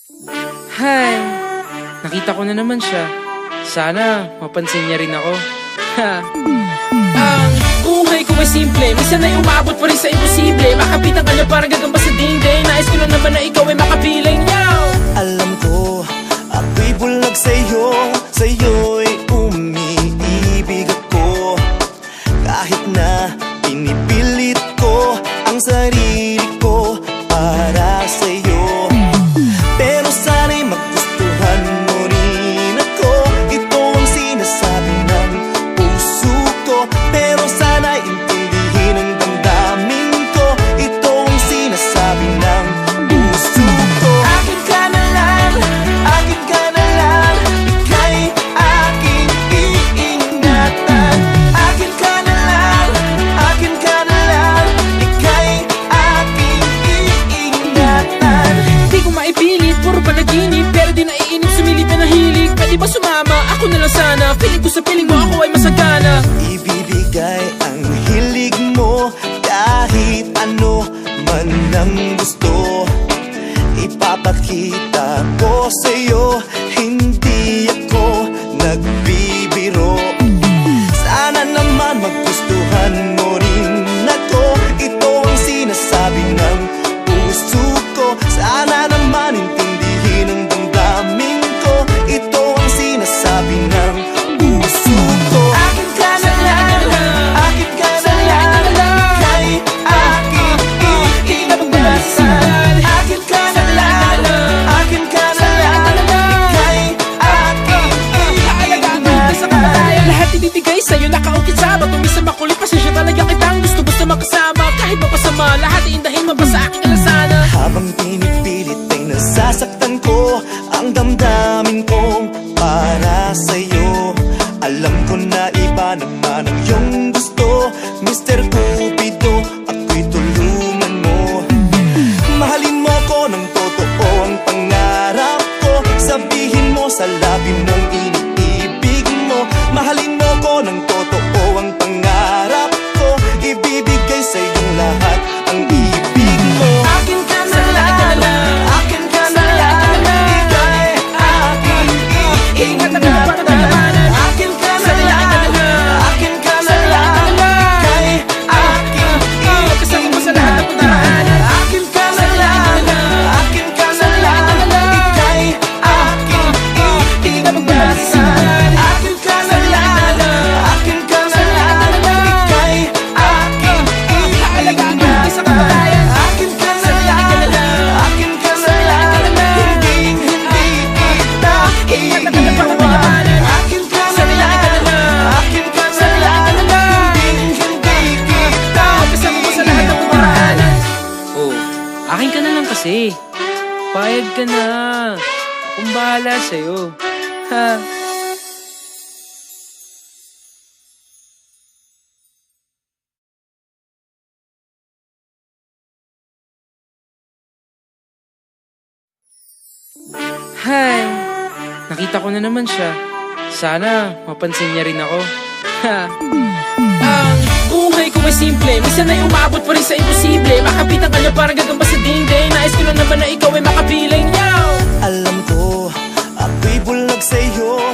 Hi! Nakita ko na naman siya. Sana mapansin niya rin ako. Ha! Ang buhay ko ay simple, minsan ay umabot pa rin sa imposible. Makapitan ka niya parang gagamba sa dingding. Nais ko lang naman na ikaw ay makapiling yaw. Alam ko, ako'y bulag sa'yo, sa'yo'y umiibig ako. Kahit na pinipilit ko ang sarili ko para sa'yo. Pero sana'y magustuhan mo rin ako. Ito ang sinasabi ng puso ko. Pero sana'y intindihin ang damdamin ko. Ito ang sinasabi ng puso ko. Akin ka na lang, akin ka na lang. Ika'y aking iingatan. Akin ka na lang, akin ka na lang. Ika'y aking iingatan. Di ko maipilit, puro panaginip. Pero di naiinip, sumilip na nahilig. Pwede ba sumama? Ako na lang sana. Feeling ko sa piling mo ako ay masagana. Ibibigay ang hilig mo kahit ano man ang gusto. Ipapakita ko sa'yo, hindi ako nagbibiro. Sana naman magustuhan mo rin ako. Ito ang sinasabi ng puso ko. Sana naman intindihin ang damdamin ko. Ito ang sinasabi ng puso ko. Akin ka na lang, akin ka na lang. Ika'y aking iingatan. Akin ka na lang, akin ka na lang. Ika'y aking iingatan. Lahat ibibigay sa'yo, nakaukit sa ba't umisa makulit. Pasensya talaga kitang gusto basta makasama. Kahit mapasama, lahat iindahin mo ba sa aking alasana. Habang pinipilit ay nasasaktan ko ang damdamin kong para sa'yo. Alam ko na iba naman ang iyong gusto, Mr. Cupido, ako'y tulungan mo. Mahalin mo ko ng totoo ang pangarap ko. Sabihin mo sa labi mong iniibig mo. Mahalin mo ko ng totoo ang pangarap ko. Ibibigay sa iyong lahat ang ibig mo. Akin ka na lang, akin ka na lang. Ika'y aking iingatan. Akin ka na lang, akin ka na lang. Ika'y aking Kasama mo sa lahat ng puntahan. akin ka na lang, akin ka na lang. Ika'y aking iingatan. Akin ka na lang, akin ka na lang. Ika'y aking iingatan. Akin ka na lang, akin ka na lang. Hindi kita iiwan. Akin ka na lang, akin ka na lang. Hindi kita Kasama mo sa lahat ng puntahan. Oh, akin ka na lang kasi. Payag ka na. Akong bahala sa'yo. Ha? Hi! Nakita ko na naman siya. Sana mapansin niya rin ako. Ha! Ang buhay ko ay simple, minsan ay umabot pa rin sa imposible. Makapitan ka niya parang gagamba sa dingding. Nais ko lang naman na ikaw ay makapiling yaw. Alam ko, ako'y bulag sa'yo,